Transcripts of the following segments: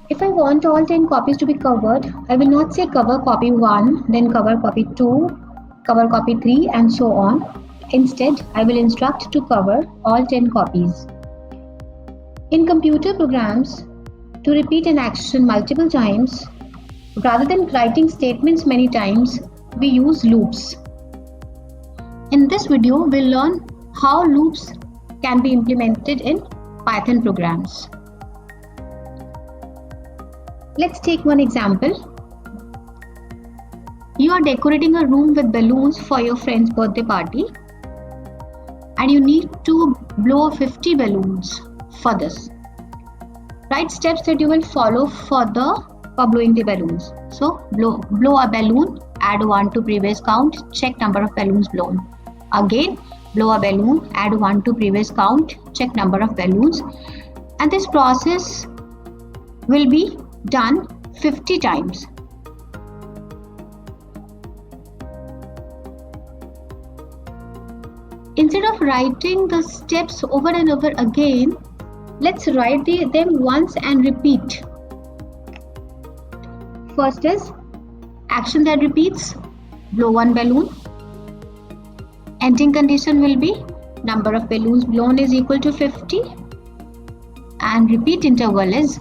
If I want all 10 copies to be covered, I will not say cover copy 1, then cover copy 2, cover copy 3 and so on. Instead, I will instruct to cover all 10 copies. In computer programs, to repeat an action multiple times, rather than writing statements many times, we use loops. In this video, we'll learn how loops can be implemented in Python programs. Let's take one example. You are decorating a room with balloons for your friend's birthday party, and you need to blow 50 balloons for this. Write steps that you will follow for blowing the balloons. So blow a balloon, add 1 to previous count, check number of balloons blown. Again, blow a balloon, add 1 to previous count, check number of balloons, and this process will be done 50 times. Instead of writing the steps over and over again, let's write them once and repeat. First is action that repeats, blow one balloon. Ending condition will be number of balloons blown is equal to 50, and repeat interval is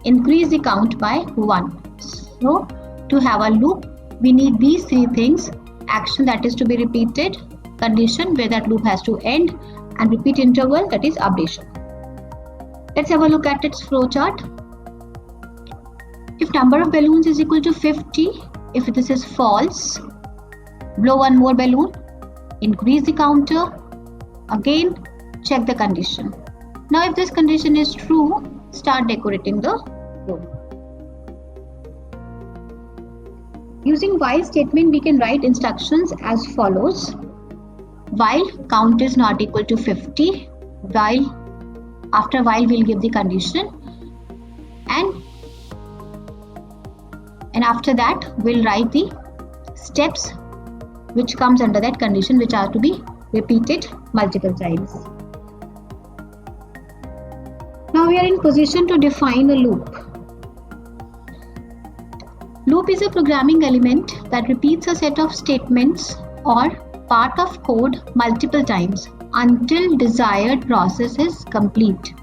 increase the count by 1. So to have a loop, we need these three things: action that is to be repeated, condition where that loop has to end, and repeat interval, that is updation. Let's have a look at its flowchart. If number of balloons is equal to 50, if this is false, blow one more balloon, increase the counter, again check the condition. Now if this condition is true, start decorating the room. Using while statement, we can write instructions as follows. While count is not equal to 50, after while we'll give the condition, and after that we'll write the steps which comes under that condition, which are to be repeated multiple times. Now we are in position to define a loop. Loop is a programming element that repeats a set of statements or part of code multiple times until desired process is complete.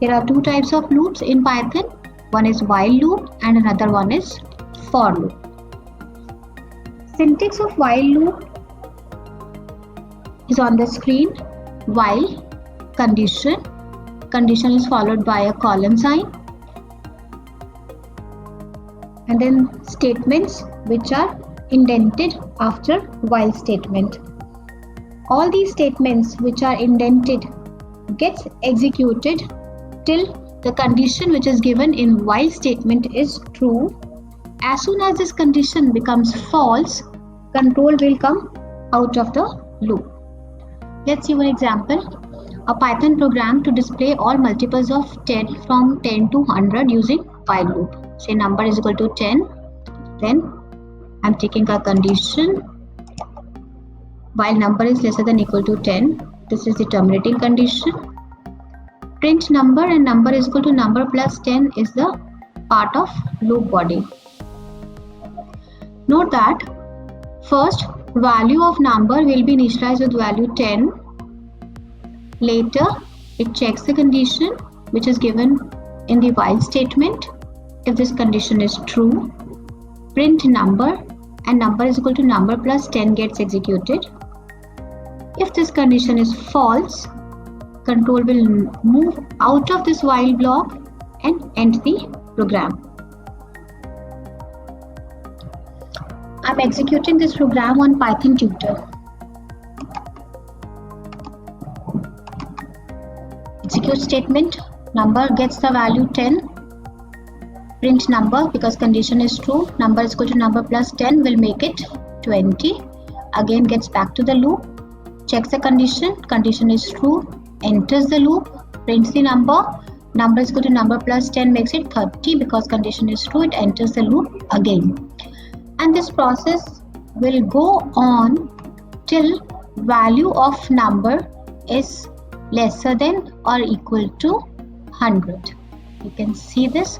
There are two types of loops in Python. One is while loop and another one is for loop. Syntax of while loop is on the screen. While condition is followed by a colon sign, and then statements which are indented after while statement. All these statements which are indented gets executed till the condition which is given in while statement is true. As soon as this condition becomes false, control will come out of the loop. Let's see one example. A Python program to display all multiples of 10 from 10 to 100 using while loop. Say number is equal to 10, then I'm taking a condition while number is lesser than equal to 10. This is the terminating condition. Print number, and number is equal to number plus 10 is the part of loop body. Note that first value of number will be initialized with value 10. Later it checks the condition which is given in the while statement. If this condition is true, print number, and number is equal to number plus 10 gets executed. If this condition is false, control will move out of this while block and end the program. I'm executing this program on Python tutor. Execute statement, number gets the value 10. Print number, because condition is true, number is equal to number plus 10 will make it 20. Again gets back to the loop, checks the condition is true, enters the loop, prints the number is equal to number plus 10 makes it 30, because condition is true, it enters the loop again. And this process will go on till value of number is lesser than or equal to 100. You can see this.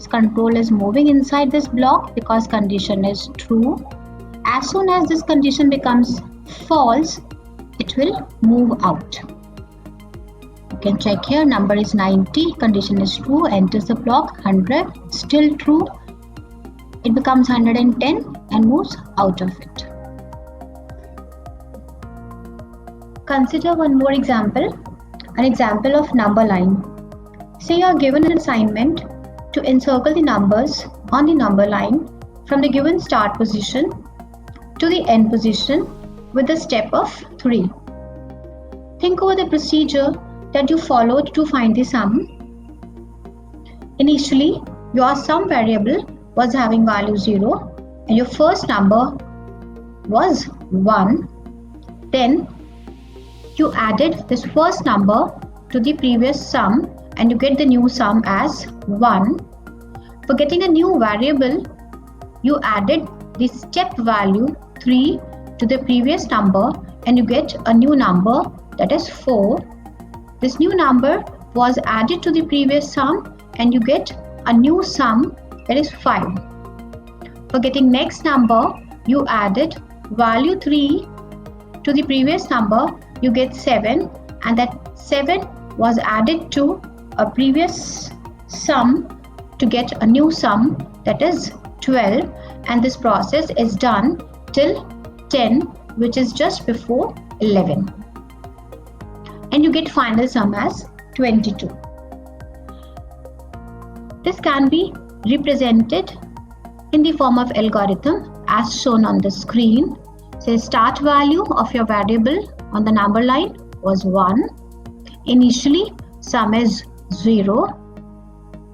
This control is moving inside this block because condition is true. As soon as this condition becomes false, it will move out. You can check here, number is 90, condition is true, enters the block. 100, still true. It becomes 110 and moves out of it. Consider one more example, an example of number line. Say you are given an assignment to encircle the numbers on the number line from the given start position to the end position with a step of 3. Think over the procedure that you followed to find the sum. Initially, your sum variable was having value 0 and your first number was 1. Then you added this first number to the previous sum and you get the new sum as 1. For getting a new variable, you added the step value 3 to the previous number and you get a new number, that is 4. This new number was added to the previous sum and you get a new sum, that is 5. For getting next number, you added value 3 to the previous number, you get 7, and that 7 was added to a previous sum to get a new sum, that is 12, and this process is done till 10, which is just before 11, and you get final sum as 22. This can be represented in the form of algorithm as shown on the screen. Say start value of your variable on the number line was 1. Initially, sum is 0.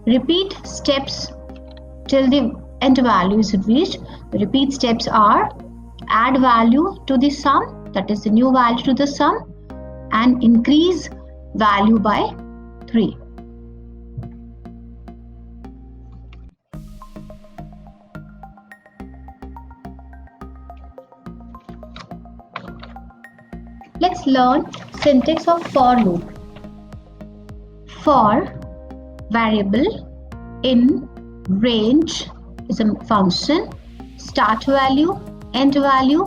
Repeat steps till the end value is reached. The repeat steps are add value to the sum, that is the new value to the sum, and increase value by 3. Let's learn syntax of for loop. For variable in range is a function, start value, end value,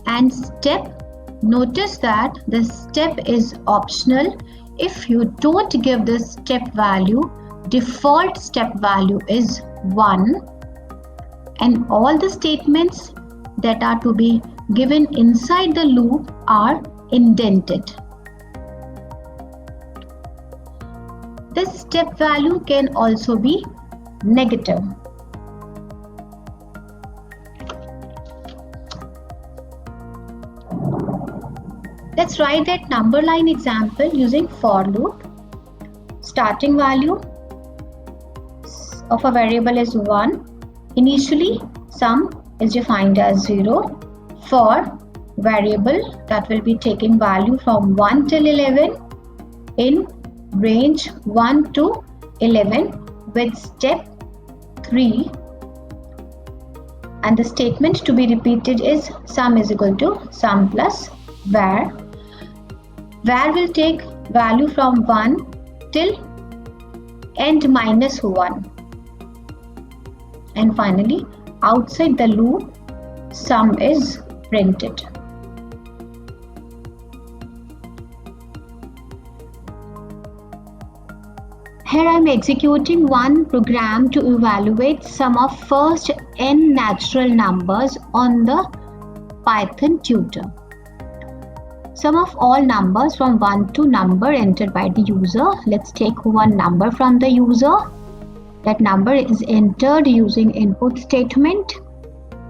and step. Notice that the step is optional. If you don't give the step value, default step value is 1, and all the statements that are to be given inside the loop are indented. This step value can also be negative. Let's write that number line example using for loop. Starting value of a variable is 1. Initially, sum is defined as 0. For variable that will be taking value from 1 till 11 in range 1 to 11 with step 3, and the statement to be repeated is sum is equal to sum plus var. Var will take value from 1 till end minus 1, and finally outside the loop sum is printed. Here I am executing one program to evaluate sum of first n natural numbers on the Python tutor. Sum of all numbers from 1 to number entered by the user. Let's take one number from the user. That number is entered using input statement.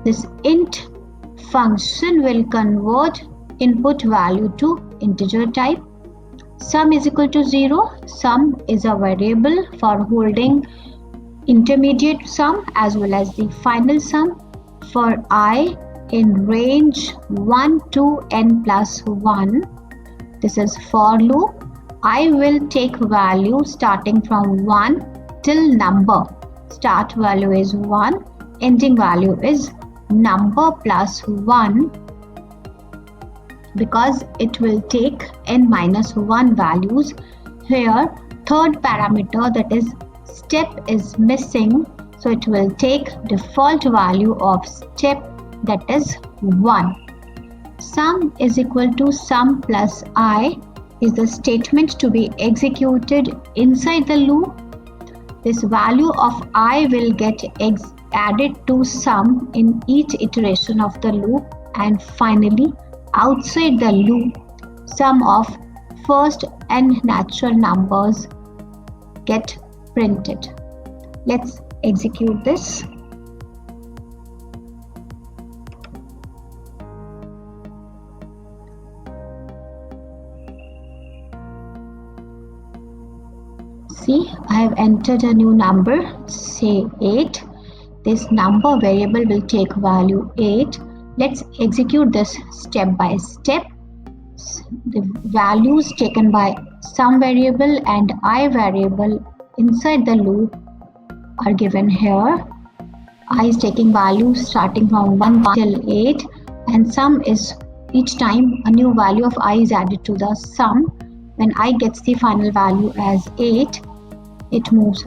This int function will convert input value to integer type. Sum is equal to 0. Sum is a variable for holding intermediate sum as well as the final sum for I in range 1 to n plus 1. This is for loop. I will take value starting from 1 till number. Start value is 1, ending value is number plus 1, because it will take n minus 1 values. Here third parameter, that is step, is missing, So it will take default value of step, that is 1. Sum is equal to sum plus I is the statement to be executed inside the loop. This value of I will get added to sum in each iteration of the loop, and finally outside the loop sum of first n natural numbers get printed. Let's execute this. See, I have entered a new number, say 8. This number variable will take value 8. Let's execute this step by step. The values taken by sum variable and I variable inside the loop are given here. I is taking values starting from 1 till 8, and sum is each time a new value of I is added to the sum. When I gets the final value as 8, it moves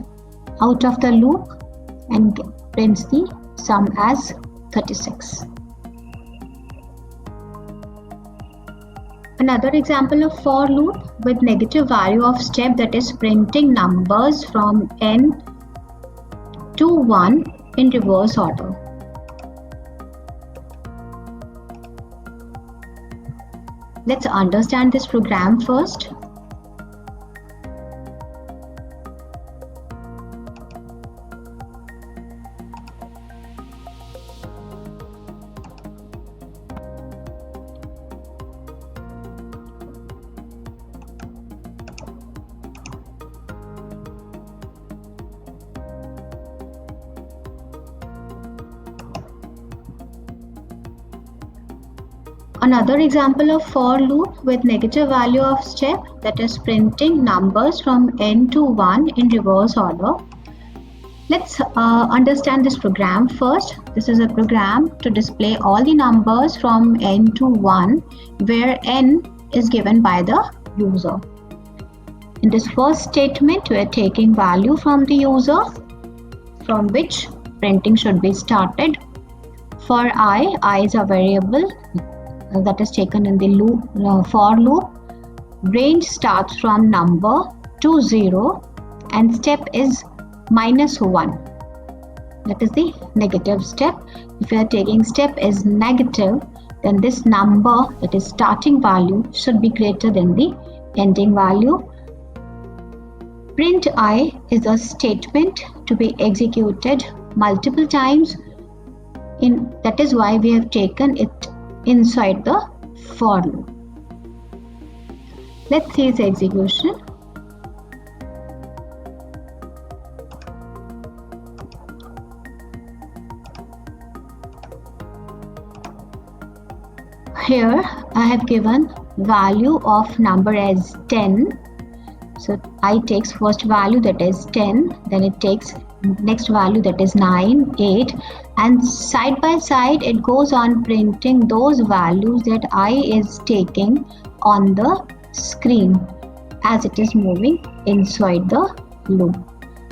out of the loop and prints the sum as 36. Another example of for loop with negative value of step, that is printing numbers from n to 1 in reverse order. Let's understand this program first. Another example of for loop with negative value of step, that is printing numbers from n to 1 in reverse order. Let's understand this program first. This is a program to display all the numbers from n to 1 where n is given by the user. In this first statement, we are taking value from the user from which printing should be started. For I is a variable that is taken in the loop, for loop. Range starts from number to 0 and step is -1. That is the negative step. If you are taking step as negative, then this number, that is starting value, should be greater than the ending value. Print I is a statement to be executed multiple times. That is why we have taken it inside the for loop. Let's see its execution. Here I have given value of number as 10. So I takes first value, that is 10, then it takes next value, that is 9, 8, and side by side it goes on printing those values that I is taking on the screen as it is moving inside the loop.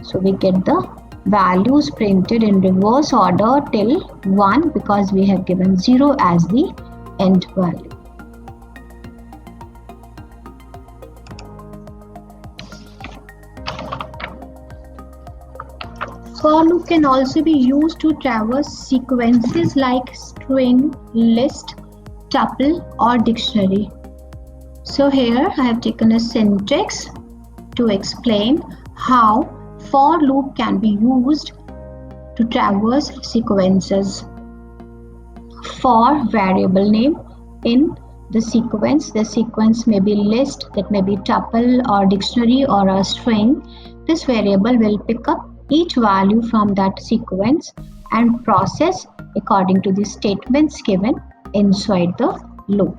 So we get the values printed in reverse order till 1 because we have given 0 as the end value. For loop can also be used to traverse sequences like string, list, tuple or dictionary. So here I have taken a syntax to explain how for loop can be used to traverse sequences. For variable name in the sequence may be list, that may be tuple or dictionary or a string. This variable will pick up each value from that sequence and process according to the statements given inside the loop.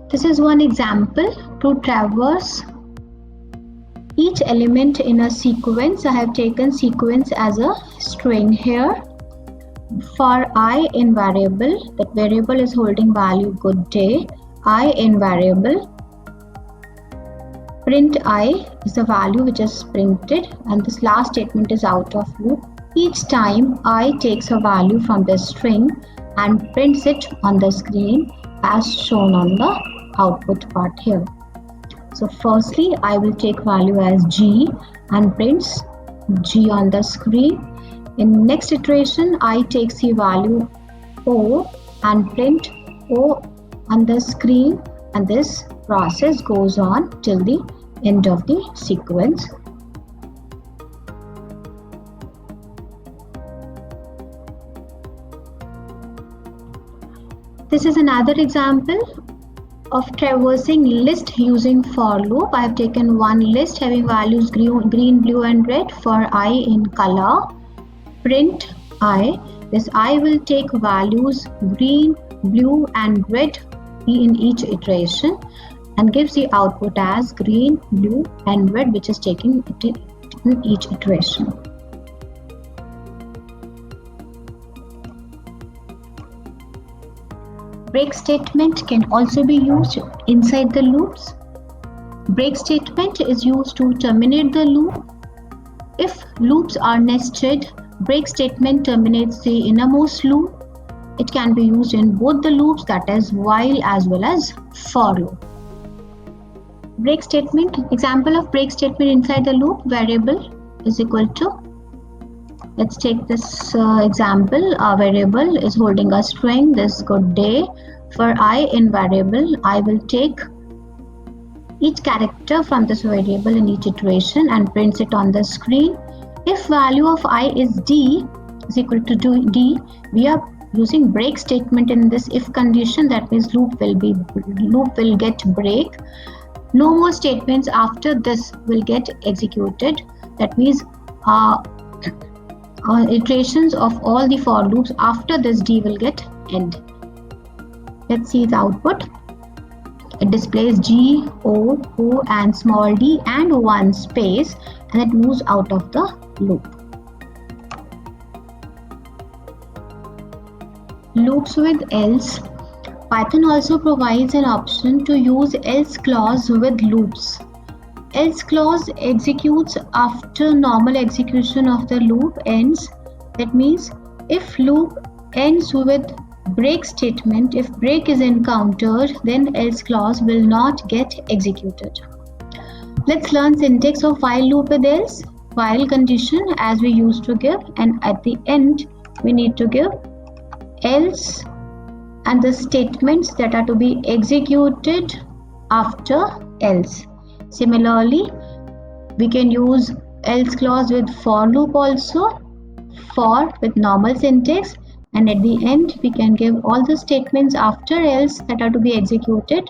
This is one example to traverse each element in a sequence. I have taken sequence as a string here. For I in variable, that variable is holding value good day. I in variable, print I is the value which is printed, and this last statement is out of loop. Each time I takes a value from the string and prints it on the screen as shown on the output part here. So firstly, I will take value as G and prints G on the screen. In next iteration, I takes the value O and print O on the screen, and this process goes on till the end of the sequence. This is another example of traversing list using for loop. I have taken one list having values green, blue and red for I in color. Print I. This I will take values green, blue and red in each iteration and gives the output as green, blue and red, which is taken in each iteration. Break statement can also be used inside the loops. Break statement is used to terminate the loop. If loops are nested, break statement terminates the innermost loop. It can be used in both the loops, that is while as well as for loop. Break statement, example of break statement inside the loop, variable is equal to, let's take this example. Our variable is holding a string, this good day. For I in variable, I will take each character from this variable in each iteration and prints it on the screen. If value of I is D is equal to D, we are using break statement in this if condition. That means loop will get break. No more statements after this will get executed. That means iterations of all the for loops after this D will get end. Let's see the output. It displays G, O, O and small d and one space, and it moves out of the loop. Loops with else. Python also provides an option to use else clause with loops. Else clause executes after normal execution of the loop ends. That means if loop ends with break statement, if break is encountered, then else clause will not get executed. Let's learn syntax of while loop with else. While condition as we used to give, and at the end we need to give else and the statements that are to be executed after else. Similarly, we can use else clause with for loop also, for with normal syntax, and at the end we can give all the statements after else that are to be executed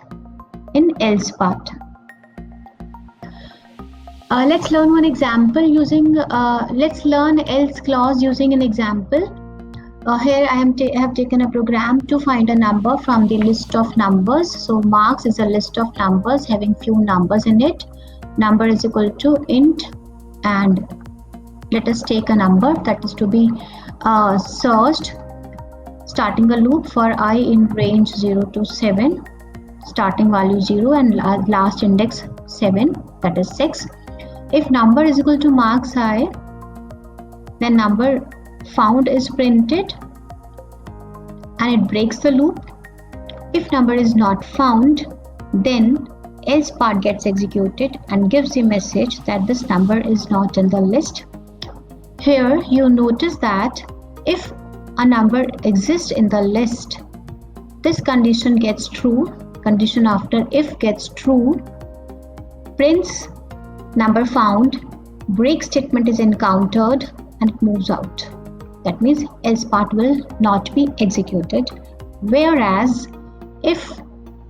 in else part. Let's learn one example using, let's learn else clause using an example. Here I have taken a program to find a number from the list of numbers. So marks is a list of numbers having few numbers in it. Number is equal to int, and let us take a number that is to be searched, starting a loop for I in range 0 to 7, starting value 0 and last index 7, that is 6. If number is equal to marks I, then number found is printed and it breaks the loop. If number is not found, then else part gets executed and gives the message that this number is not in the list. Here you notice that if a number exists in the list, this condition gets true. Condition after if gets true, prints number found, break statement is encountered, and it moves out. That means else part will not be executed. Whereas if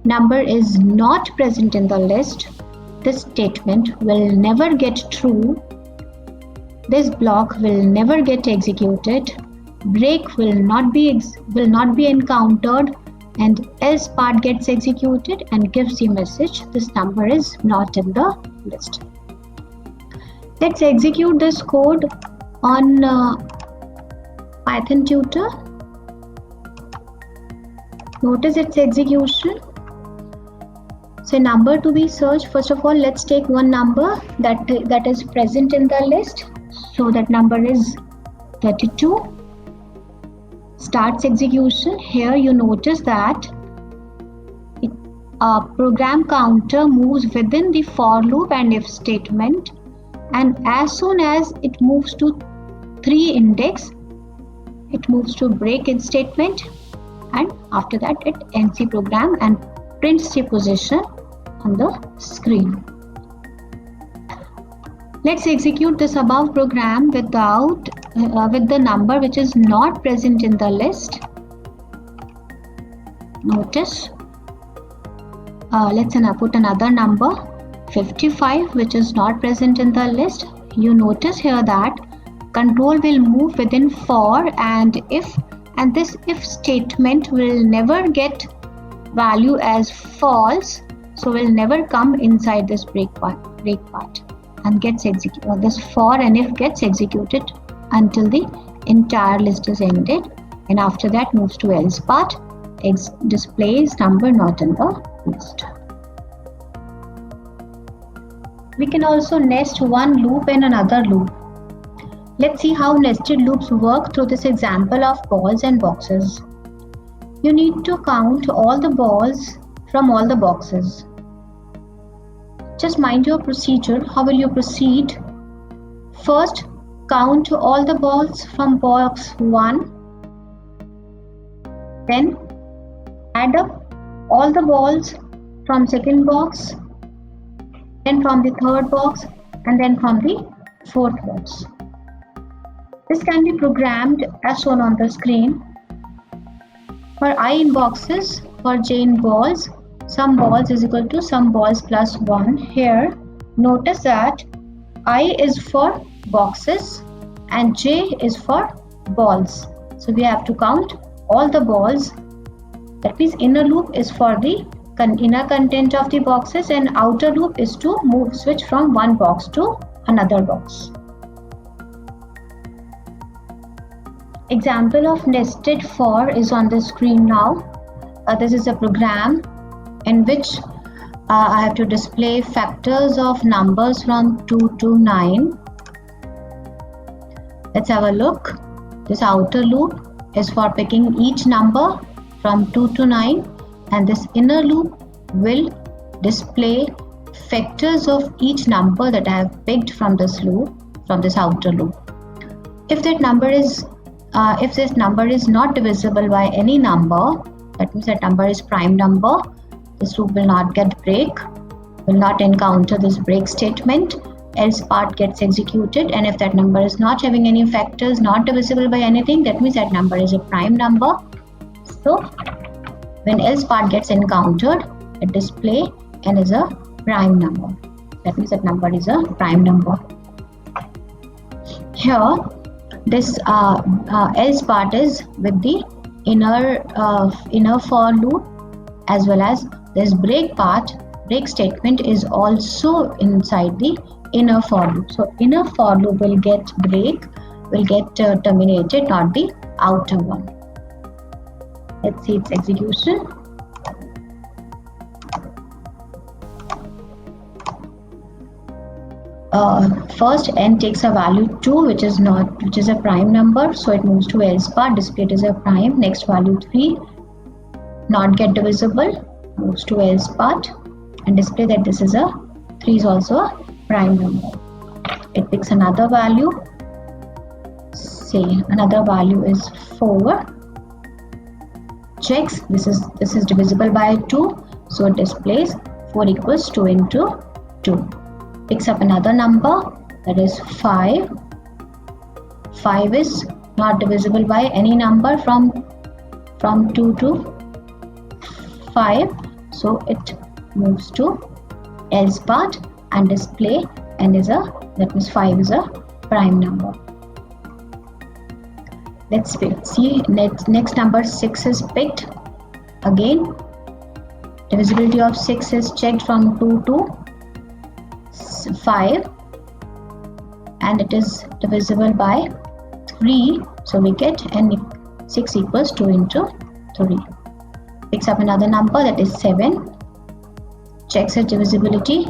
number is not present in the list, this statement will never get true. This block will never get executed. Break will not be encountered, and else part gets executed and gives the message this number is not in the list. Let's execute this code on Python tutor. Notice its execution. So number to be searched, first of all, let's take one number that is present in the list. So that number is 32. Starts execution. Here you notice that a program counter moves within the for loop and if statement, and as soon as it moves to 3 index, it moves to break in statement, and after that it ends the program and prints the position on the screen. Let's execute this above program with the number which is not present in the list. Notice, let's put another number 55 which is not present in the list. You notice here that control will move within for and if, and this if statement will never get value as false, so will never come inside this break part and gets executed. This for and if gets executed until the entire list is ended, and after that moves to else part, displays number not in the list. We can also nest one loop in another loop. Let's see how nested loops work through this example of balls and boxes. You need to count all the balls from all the boxes. Just mind your procedure. How will you proceed? First, count all the balls from box 1. Then add up all the balls from second box, then from the third box, and then from the fourth box. This can be programmed as shown on the screen. For I in boxes, for j in balls, sum balls is equal to sum balls plus 1. Here, notice that I is for boxes and j is for balls. So we have to count all the balls. That means inner loop is for the inner content of the boxes and outer loop is to switch from one box to another box. Example of nested for is on the screen now. This is a program in which I have to display factors of numbers from 2 to 9. Let's have a look. This outer loop is for picking each number from 2 to 9, and this inner loop will display factors of each number that I have picked from this loop, from this outer loop. If this number is not divisible by any number, that means that number is prime number, this loop will not get break, will not encounter this break statement, else part gets executed, and if that number is not having any factors, not divisible by anything, that means that number is a prime number. So when else part gets encountered, it display n is a prime number. That means that number is a prime number. Here, this else part is with the inner for loop, as well as this break part. Break statement is also inside the inner for loop. So inner for loop will get terminated, not the outer one. Let's see its execution. First n takes a value 2 which is a prime number, so it moves to else part, displayed as a prime. Next value 3, not get divisible, moves to else part and display that this is 3 is also a prime number. It picks another value, say another value is 4, checks this is divisible by 2, so it displays 4 equals 2 into 2. Picks up another number, that is 5. 5 is not divisible by any number from 2 to 5, so it moves to else part and display n is that means 5 is a prime number. Let's see next number 6 is picked. Again, divisibility of 6 is checked from 2 to 5 and it is divisible by 3, so we get n 6 equals 2 into 3. Picks up another number, that is 7, checks its divisibility,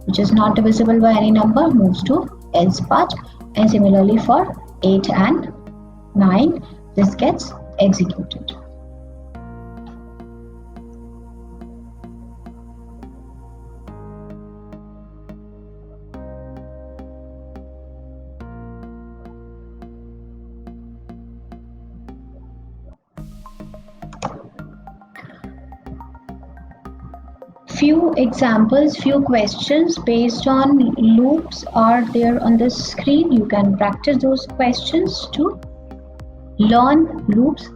which is not divisible by any number, moves to else part, and similarly for 8 and 9, this gets executed. Few examples, few questions based on loops are there on the screen. You can practice those questions to learn loops